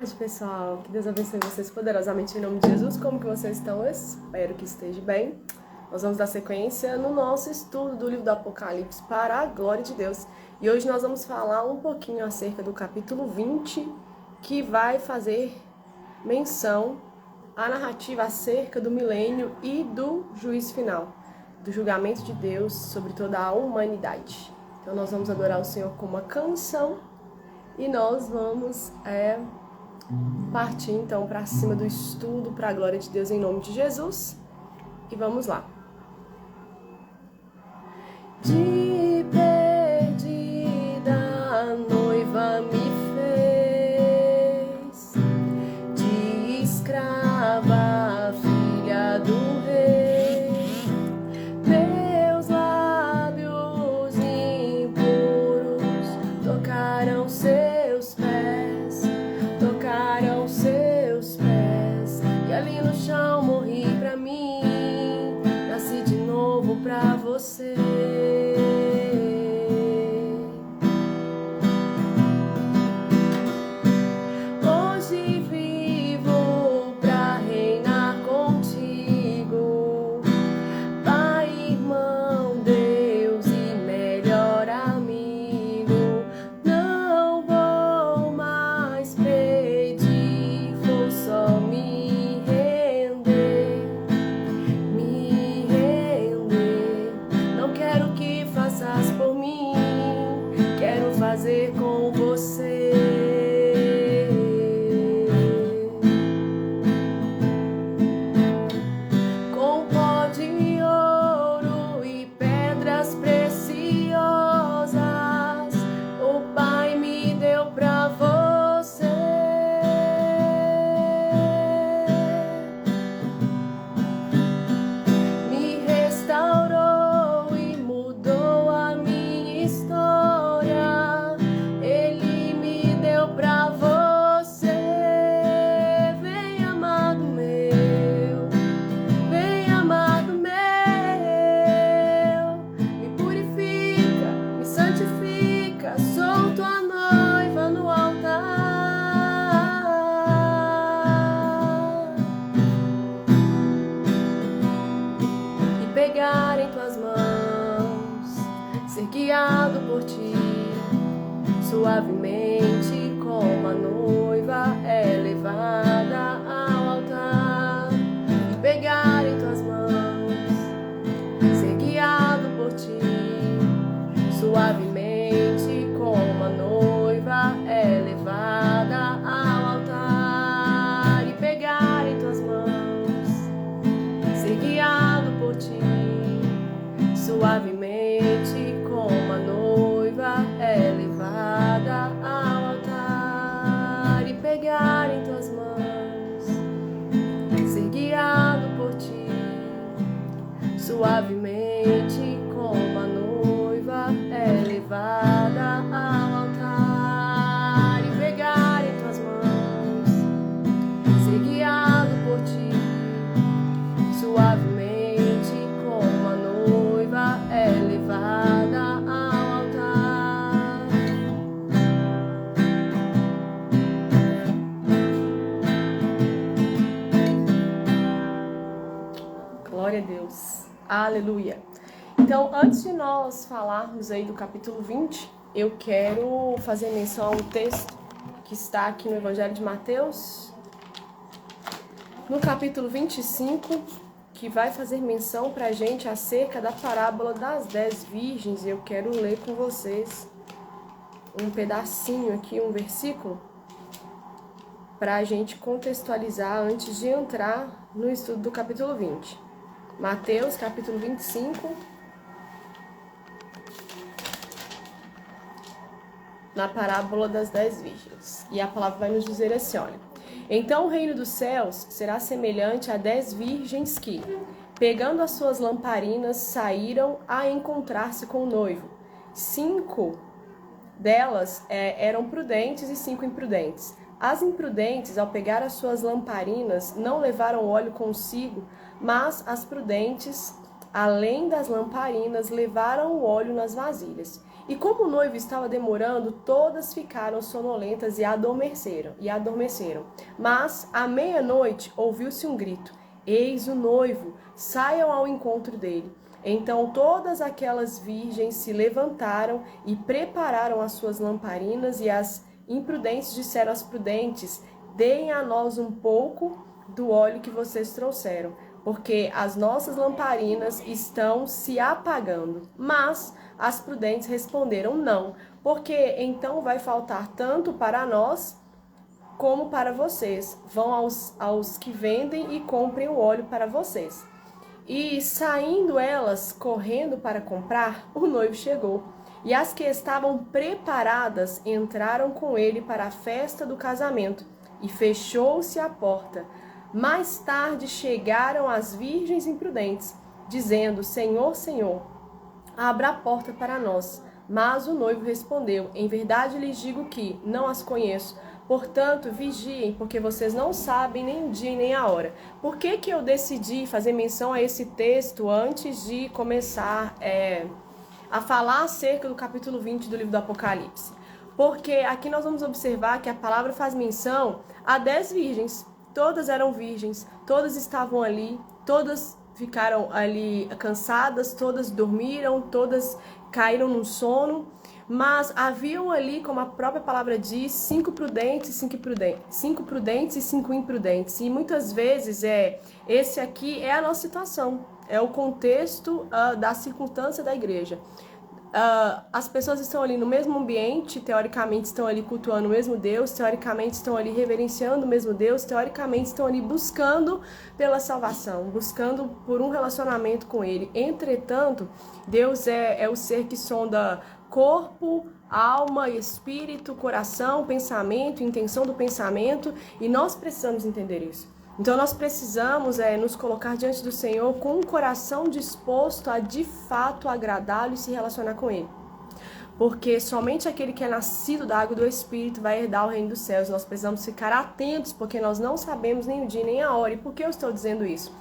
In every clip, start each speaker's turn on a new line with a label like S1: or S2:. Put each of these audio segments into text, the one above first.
S1: paz, pessoal. Que Deus abençoe vocês poderosamente em nome de Jesus. Como que vocês estão? Eu espero que esteja bem. Nós vamos dar sequência no nosso estudo do livro do Apocalipse para a glória de Deus. E hoje nós vamos falar um pouquinho acerca do capítulo 20, que vai fazer menção à narrativa acerca do milênio e do juízo final, do julgamento de Deus sobre toda a humanidade. Então nós vamos adorar o Senhor com uma canção e nós vamos partir então para cima do estudo para a glória de Deus em nome de Jesus. E vamos lá. De perdida a noiva me fez, de escrava a filha do rei. Meus lábios impuros tocaram seus pés, e ali no chão morri pra mim, nasci de novo pra você. Hoje vivo pra reinar contigo, Pai, irmão, Deus e melhor amigo. Não vou mais pedir, vou só me render. Não quero que faças por mim, quero fazer com você. Com pó de ouro e pedras preciosas, o Pai me deu pra você. Me restaurou e mudou a minha história. Ele me deu pra você. Vem, amado meu, vem, amado meu, me purifica, me santifica, sou tua noiva no altar. E pegar em tuas mãos, ser guiado por ti, suavemente como a noiva é levada ao altar. E pegar em tuas mãos, ser guiado por ti, suavemente como a noiva é levada ao altar. E pegar em tuas mãos, ser guiado por ti, suavemente como a noiva é levada ao altar. E pegar em tuas mãos, ser guiado por ti, suavemente como a noiva é levada ao altar. E pegar em tuas mãos, ser guiado por ti, suavemente como a noiva é levada ao altar. Glória a Deus. Aleluia. Então, antes de nós falarmos aí do capítulo 20, eu quero fazer menção a um texto que está aqui no Evangelho de Mateus, no capítulo 25, que vai fazer menção pra gente acerca da parábola das 10 virgens. E eu quero ler com vocês um pedacinho aqui, um versículo, pra gente contextualizar antes de entrar no estudo do capítulo 20. Mateus, capítulo 25, na parábola das 10 virgens. E a palavra vai nos dizer assim, olha: então o reino dos céus será semelhante a 10 virgens que, pegando as suas lamparinas, saíram a encontrar-se com o noivo. 5 delas eram prudentes e 5 imprudentes. As imprudentes, ao pegar as suas lamparinas, não levaram óleo consigo, mas as prudentes, além das lamparinas, levaram o óleo nas vasilhas. E como o noivo estava demorando, todas ficaram sonolentas e adormeceram. Mas à meia-noite ouviu-se um grito: Eis o noivo, saiam ao encontro dele. Então todas aquelas virgens se levantaram e prepararam as suas lamparinas, e as imprudentes disseram às prudentes: Deem a nós um pouco do óleo que vocês trouxeram, porque as nossas lamparinas estão se apagando. Mas as prudentes responderam: Não, porque então vai faltar tanto para nós como para vocês. Vão aos que vendem e comprem o óleo para vocês. E saindo elas, correndo para comprar, o noivo chegou. E as que estavam preparadas entraram com ele para a festa do casamento, e fechou-se a porta. Mais tarde chegaram as virgens imprudentes, dizendo: Senhor, Senhor, abra a porta para nós. Mas o noivo respondeu: Em verdade lhes digo que não as conheço. Portanto, vigiem, porque vocês não sabem nem o dia nem a hora. Por que eu decidi fazer menção a esse texto antes de começar a falar acerca do capítulo 20 do livro do Apocalipse? Porque aqui nós vamos observar que a palavra faz menção a 10 virgens. Todas eram virgens, todas estavam ali, todas ficaram ali cansadas, todas dormiram, todas caíram no sono. Mas haviam ali, como a própria palavra diz, 5 prudentes e 5 imprudentes. E muitas vezes esse aqui é a nossa situação, é o contexto da circunstância da igreja. As pessoas estão ali no mesmo ambiente, teoricamente estão ali cultuando o mesmo Deus, teoricamente estão ali reverenciando o mesmo Deus, teoricamente estão ali buscando pela salvação, buscando por um relacionamento com Ele. Entretanto, Deus é o ser que sonda corpo, alma, espírito, coração, pensamento, intenção do pensamento, e nós precisamos entender isso. Então nós precisamos nos colocar diante do Senhor com um coração disposto a de fato agradá-lo e se relacionar com Ele. Porque somente aquele que é nascido da água e do Espírito vai herdar o reino dos céus. Nós precisamos ficar atentos, porque nós não sabemos nem o dia nem a hora. E por que eu estou dizendo isso?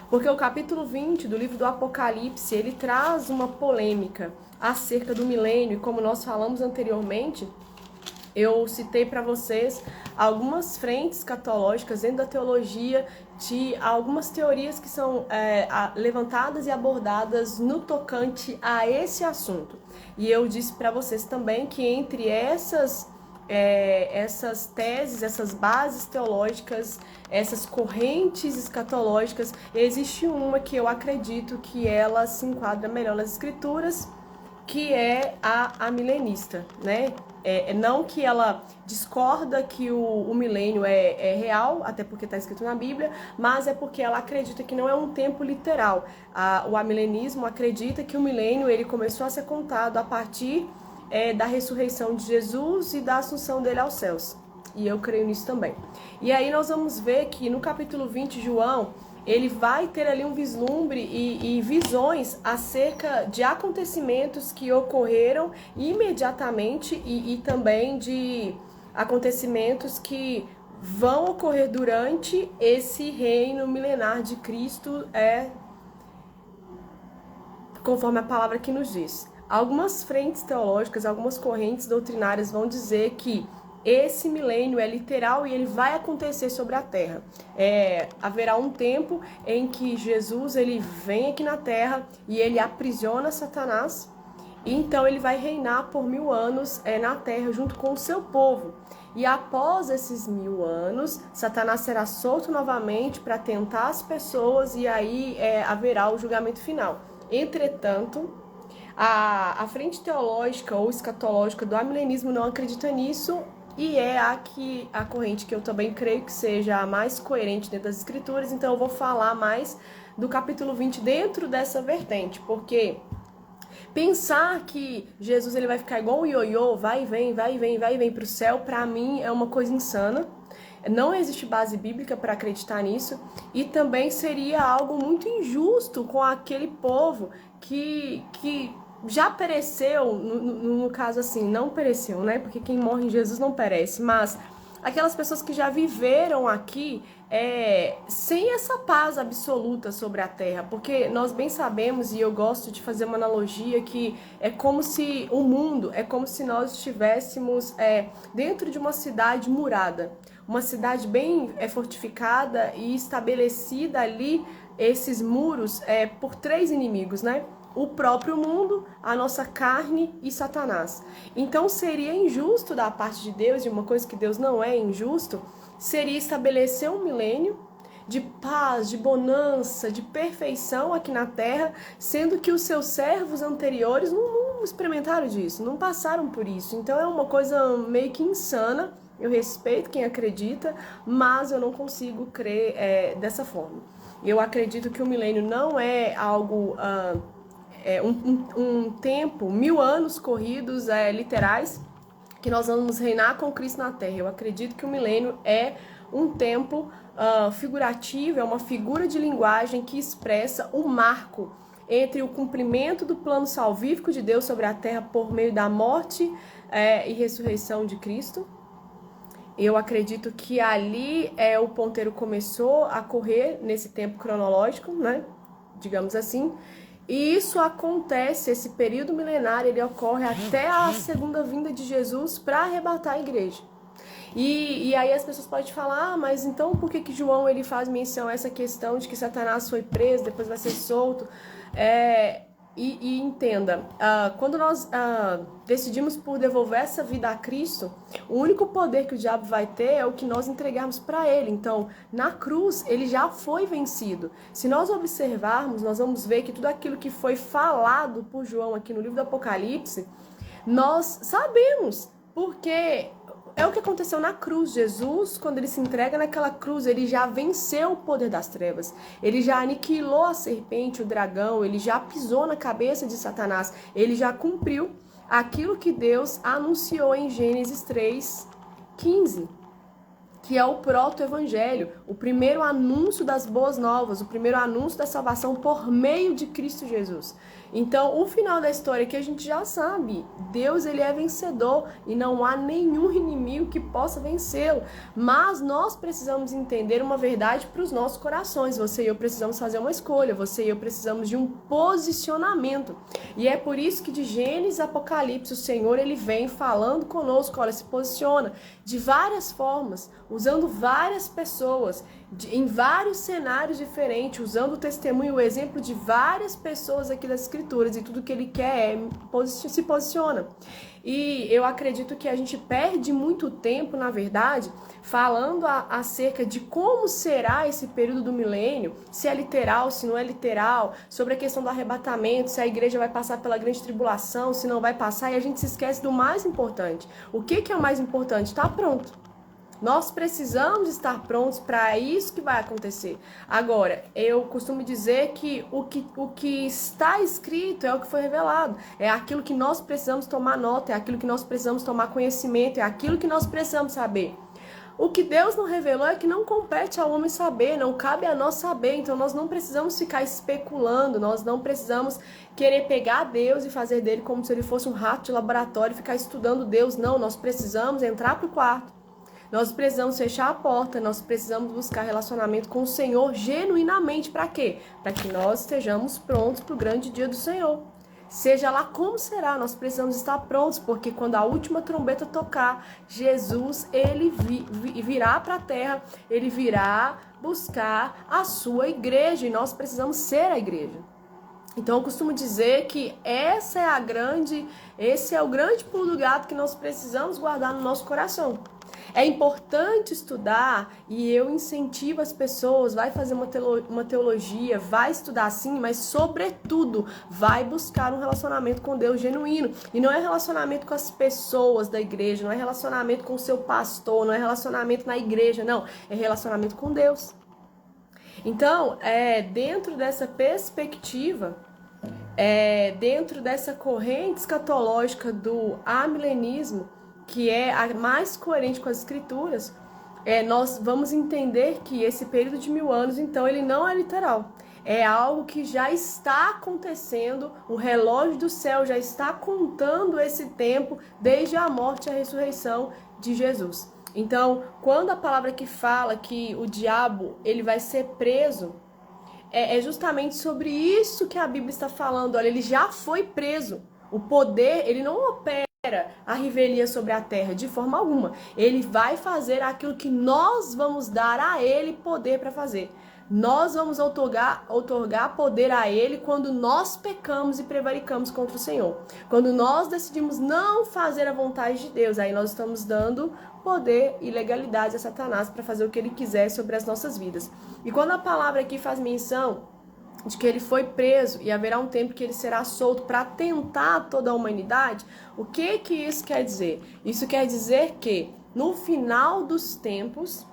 S1: Porque o capítulo 20 do livro do Apocalipse, ele traz uma polêmica acerca do milênio, e como nós falamos anteriormente, eu citei para vocês algumas frentes escatológicas dentro da teologia, de algumas teorias que são levantadas e abordadas no tocante a esse assunto. E eu disse para vocês também que entre essas teses, essas bases teológicas, essas correntes escatológicas, existe uma que eu acredito que ela se enquadra melhor nas escrituras, que é a milenista, né? Não que ela discorda que o milênio é real, até porque está escrito na Bíblia, mas é porque ela acredita que não é um tempo literal. O amilenismo acredita que o milênio ele começou a ser contado a partir da ressurreição de Jesus e da assunção dele aos céus. E eu creio nisso também. E aí nós vamos ver que no capítulo 20, João, ele vai ter ali um vislumbre e visões acerca de acontecimentos que ocorreram imediatamente e também de acontecimentos que vão ocorrer durante esse reino milenar de Cristo, conforme a palavra que nos diz. Algumas frentes teológicas, algumas correntes doutrinárias vão dizer que esse milênio é literal e ele vai acontecer sobre a terra. Haverá um tempo em que Jesus ele vem aqui na terra e ele aprisiona Satanás, e então ele vai reinar por 1000 anos na terra junto com o seu povo. E após esses 1000 anos, Satanás será solto novamente para tentar as pessoas, e aí haverá o julgamento final. Entretanto, a frente teológica ou escatológica do amilenismo não acredita nisso, e é a corrente que eu também creio que seja a mais coerente dentro das escrituras. Então eu vou falar mais do capítulo 20 dentro dessa vertente, porque pensar que Jesus ele vai ficar igual um ioiô, vai e vem para o céu, para mim é uma coisa insana. Não existe base bíblica para acreditar nisso, e também seria algo muito injusto com aquele povo que já pereceu, no caso assim, não pereceu, né? Porque quem morre em Jesus não perece, mas aquelas pessoas que já viveram aqui sem essa paz absoluta sobre a terra, porque nós bem sabemos, e eu gosto de fazer uma analogia, que é como se o mundo, é como se nós estivéssemos dentro de uma cidade murada, uma cidade bem fortificada e estabelecida ali, esses muros por 3 inimigos, né? O próprio mundo, a nossa carne e Satanás. Então seria injusto da parte de Deus, e uma coisa que Deus não é injusto, seria estabelecer um milênio de paz, de bonança, de perfeição aqui na terra, sendo que os seus servos anteriores não experimentaram disso, não passaram por isso. Então é uma coisa meio que insana. Eu respeito quem acredita, mas eu não consigo crer dessa forma. Eu acredito que o milênio não é algo... um tempo, 1000 anos corridos literais, que nós vamos reinar com Cristo na Terra. Eu acredito que o milênio é um tempo figurativo, é uma figura de linguagem que expressa o marco entre o cumprimento do plano salvífico de Deus sobre a Terra por meio da morte e ressurreição de Cristo. Eu acredito que ali o ponteiro começou a correr nesse tempo cronológico, né? Digamos assim. E isso acontece, esse período milenário, ele ocorre até a segunda vinda de Jesus para arrebatar a igreja. E aí as pessoas podem falar, mas então por que João ele faz menção a essa questão de que Satanás foi preso, depois vai ser solto? E entenda, quando nós decidimos por devolver essa vida a Cristo, o único poder que o diabo vai ter é o que nós entregarmos para ele. Então, na cruz, ele já foi vencido. Se nós observarmos, nós vamos ver que tudo aquilo que foi falado por João aqui no livro do Apocalipse, nós sabemos, porque é o que aconteceu na cruz. Jesus, quando ele se entrega naquela cruz, ele já venceu o poder das trevas. Ele já aniquilou a serpente, o dragão, ele já pisou na cabeça de Satanás. Ele já cumpriu aquilo que Deus anunciou em Gênesis 3:15, que é o proto-evangelho, o primeiro anúncio das boas novas, o primeiro anúncio da salvação por meio de Cristo Jesus. Então, o final da história que a gente já sabe, Deus ele é vencedor e não há nenhum inimigo que possa vencê-lo. Mas nós precisamos entender uma verdade para os nossos corações. Você e eu precisamos fazer uma escolha, você e eu precisamos de um posicionamento. E é por isso que de Gênesis a Apocalipse o Senhor ele vem falando conosco, olha, se posiciona de várias formas, usando várias pessoas, em vários cenários diferentes, usando o testemunho, o exemplo de várias pessoas aqui das Escrituras, e tudo que ele quer se posiciona. E eu acredito que a gente perde muito tempo, na verdade, falando acerca de como será esse período do milênio, se é literal, se não é literal, sobre a questão do arrebatamento, se a igreja vai passar pela grande tribulação, se não vai passar, e a gente se esquece do mais importante. O que é o mais importante? Está pronto. Nós precisamos estar prontos para isso que vai acontecer. Agora, eu costumo dizer que o que está escrito é o que foi revelado. É aquilo que nós precisamos tomar nota, é aquilo que nós precisamos tomar conhecimento, é aquilo que nós precisamos saber. O que Deus não revelou é que não compete ao homem saber, não cabe a nós saber. Então nós não precisamos ficar especulando, nós não precisamos querer pegar Deus e fazer dele como se ele fosse um rato de laboratório e ficar estudando Deus. Não, nós precisamos entrar para o quarto. Nós precisamos fechar a porta, nós precisamos buscar relacionamento com o Senhor genuinamente. Para quê? Para que nós estejamos prontos para o grande dia do Senhor. Seja lá como será, nós precisamos estar prontos, porque quando a última trombeta tocar, Jesus, ele virá para a terra, ele virá buscar a sua igreja, e nós precisamos ser a igreja. Então eu costumo dizer que esse é o grande pulo do gato que nós precisamos guardar no nosso coração. É importante estudar, e eu incentivo as pessoas, vai fazer uma teologia, vai estudar sim, mas sobretudo vai buscar um relacionamento com Deus genuíno. E não é relacionamento com as pessoas da igreja, não é relacionamento com o seu pastor, não é relacionamento na igreja, não, é relacionamento com Deus. Então, dentro dessa perspectiva, dentro dessa corrente escatológica do amilenismo, que é a mais coerente com as Escrituras, nós vamos entender que esse período de 1000 anos, então, ele não é literal. É algo que já está acontecendo, o relógio do céu já está contando esse tempo desde a morte e a ressurreição de Jesus. Então, quando a palavra que fala que o diabo ele vai ser preso, é justamente sobre isso que a Bíblia está falando. Olha, ele já foi preso. O poder, ele não opera a revelia sobre a terra de forma alguma. Ele vai fazer aquilo que nós vamos dar a ele poder para fazer. Nós vamos outorgar poder a ele quando nós pecamos e prevaricamos contra o Senhor. Quando nós decidimos não fazer a vontade de Deus, aí nós estamos dando poder e legalidade a Satanás para fazer o que ele quiser sobre as nossas vidas. E quando a palavra aqui faz menção de que ele foi preso e haverá um tempo que ele será solto para tentar toda a humanidade, o que isso quer dizer? Isso quer dizer que no final dos tempos,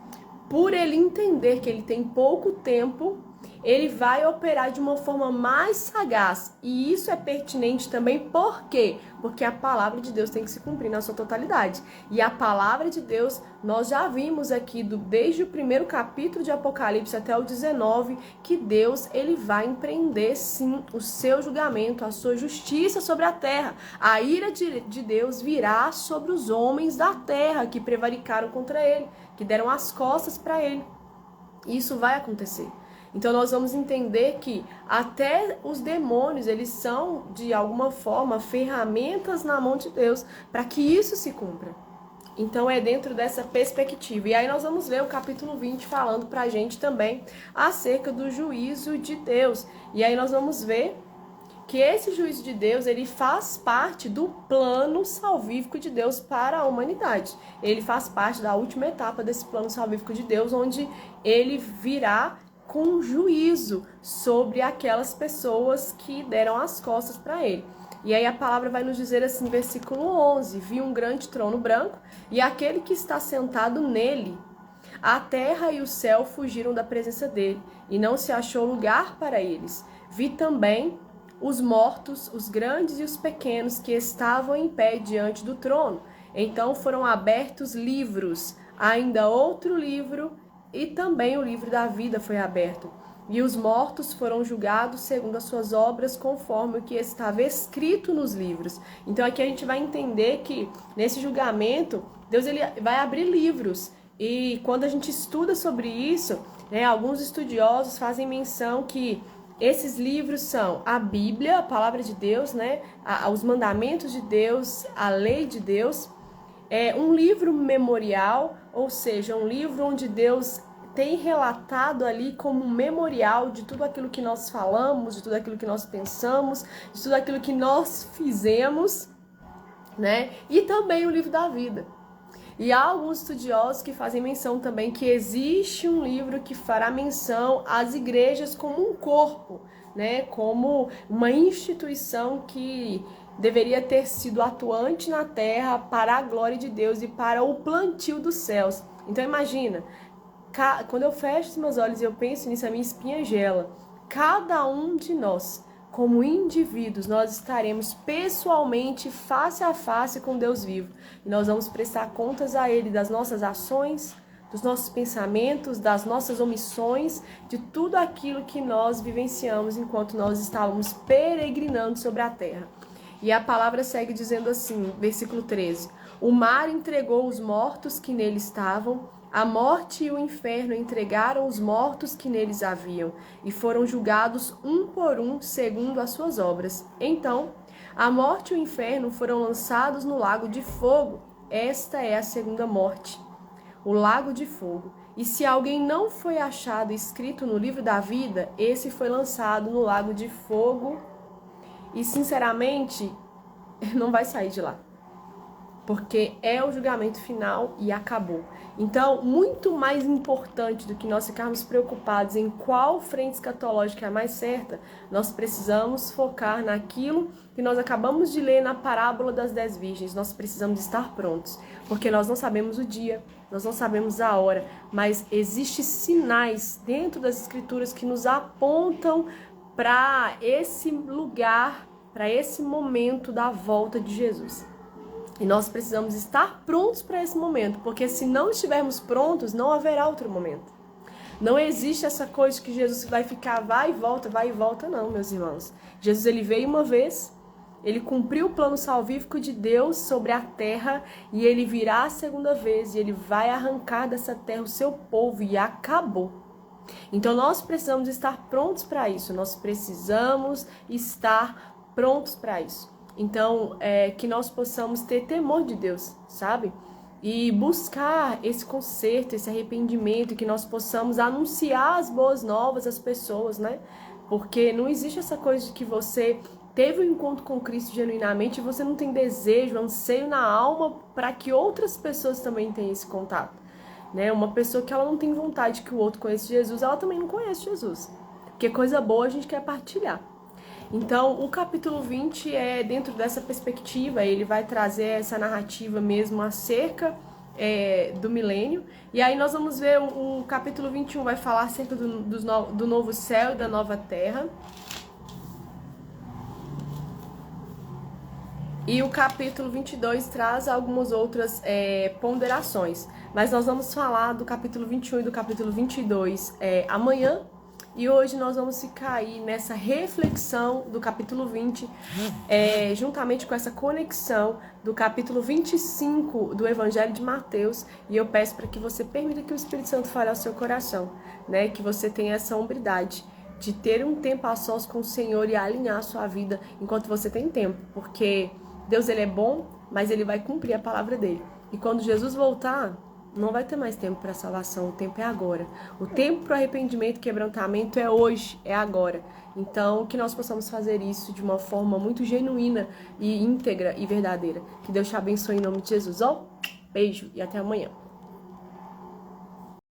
S1: por ele entender que ele tem pouco tempo, ele vai operar de uma forma mais sagaz. E isso é pertinente também, por quê? Porque a palavra de Deus tem que se cumprir na sua totalidade. E a palavra de Deus, nós já vimos aqui, desde o primeiro capítulo de Apocalipse até o 19, que Deus ele vai empreender, sim, o seu julgamento, a sua justiça sobre a terra. A ira de Deus virá sobre os homens da terra que prevaricaram contra ele, que deram as costas para ele. Isso vai acontecer. Então nós vamos entender que até os demônios, eles são de alguma forma ferramentas na mão de Deus para que isso se cumpra. Então é dentro dessa perspectiva. E aí nós vamos ver o capítulo 20 falando para a gente também acerca do juízo de Deus. E aí nós vamos ver que esse juízo de Deus, ele faz parte do plano salvífico de Deus para a humanidade. Ele faz parte da última etapa desse plano salvífico de Deus, onde ele virá com juízo sobre aquelas pessoas que deram as costas para ele. E aí a palavra vai nos dizer assim, versículo 11, vi um grande trono branco e aquele que está sentado nele. A terra e o céu fugiram da presença dele e não se achou lugar para eles. Vi também os mortos, os grandes e os pequenos que estavam em pé diante do trono. Então foram abertos livros, ainda outro livro, e também o livro da vida foi aberto. E os mortos foram julgados segundo as suas obras, conforme o que estava escrito nos livros. Então aqui a gente vai entender que nesse julgamento, Deus ele vai abrir livros. E quando a gente estuda sobre isso, né, alguns estudiosos fazem menção que esses livros são a Bíblia, a palavra de Deus, né, os mandamentos de Deus, a lei de Deus. É um livro memorial, ou seja, um livro onde Deus tem relatado ali como um memorial de tudo aquilo que nós falamos, de tudo aquilo que nós pensamos, de tudo aquilo que nós fizemos, né? E também o livro da vida. E há alguns estudiosos que fazem menção também que existe um livro que fará menção às igrejas como um corpo, né? Como uma instituição que deveria ter sido atuante na terra para a glória de Deus e para o plantio dos céus. Então imagina, quando eu fecho os meus olhos e eu penso nisso, a minha espinha gela. Cada um de nós, como indivíduos, nós estaremos pessoalmente, face a face com Deus vivo. E nós vamos prestar contas a Ele das nossas ações, dos nossos pensamentos, das nossas omissões, de tudo aquilo que nós vivenciamos enquanto nós estávamos peregrinando sobre a terra. E a palavra segue dizendo assim, versículo 13: o mar entregou os mortos que nele estavam, a morte e o inferno entregaram os mortos que neles haviam, e foram julgados um por um segundo as suas obras. Então, a morte e o inferno foram lançados no lago de fogo. Esta é a segunda morte, o lago de fogo. E se alguém não foi achado escrito no livro da vida, esse foi lançado no lago de fogo. E, sinceramente, não vai sair de lá. Porque é o julgamento final e acabou. Então, muito mais importante do que nós ficarmos preocupados em qual frente escatológica é a mais certa, nós precisamos focar naquilo que nós acabamos de ler na parábola das 10 virgens. Nós precisamos estar prontos, porque nós não sabemos o dia, nós não sabemos a hora, mas existem sinais dentro das escrituras que nos apontam para esse lugar, para esse momento da volta de Jesus. E nós precisamos estar prontos para esse momento, porque se não estivermos prontos, não haverá outro momento. Não existe essa coisa que Jesus vai ficar vai e volta, não, meus irmãos. Jesus ele veio uma vez, Ele cumpriu o plano salvífico de Deus sobre a terra e ele virá a segunda vez e ele vai arrancar dessa terra o seu povo e acabou. Então nós precisamos estar prontos para isso, nós precisamos estar prontos para isso. Então, que nós possamos ter temor de Deus, sabe? E buscar esse conserto, esse arrependimento, que nós possamos anunciar as boas novas às pessoas, né? Porque não existe essa coisa de que você teve um encontro com Cristo genuinamente e você não tem desejo, anseio na alma para que outras pessoas também tenham esse contato, né? Uma pessoa que ela não tem vontade que o outro conheça Jesus, ela também não conhece Jesus. Porque coisa boa a gente quer partilhar. Então, o capítulo 20 é dentro dessa perspectiva, ele vai trazer essa narrativa mesmo acerca do milênio. E aí nós vamos ver o capítulo 21 vai falar acerca do novo céu e da nova terra. E o capítulo 22 traz algumas outras ponderações. Mas nós vamos falar do capítulo 21 e do capítulo 22 amanhã. E hoje nós vamos ficar aí nessa reflexão do capítulo 20, juntamente com essa conexão do capítulo 25 do Evangelho de Mateus. E eu peço para que você permita que o Espírito Santo fale ao seu coração, né? Que você tenha essa hombridade de ter um tempo a sós com o Senhor e alinhar a sua vida enquanto você tem tempo. Porque Deus, ele é bom, mas ele vai cumprir a palavra dele. E quando Jesus voltar, não vai ter mais tempo para salvação, o tempo é agora. O tempo para o arrependimento e quebrantamento é hoje, é agora. Então, que nós possamos fazer isso de uma forma muito genuína e íntegra e verdadeira. Que Deus te abençoe em nome de Jesus. Beijo e até amanhã.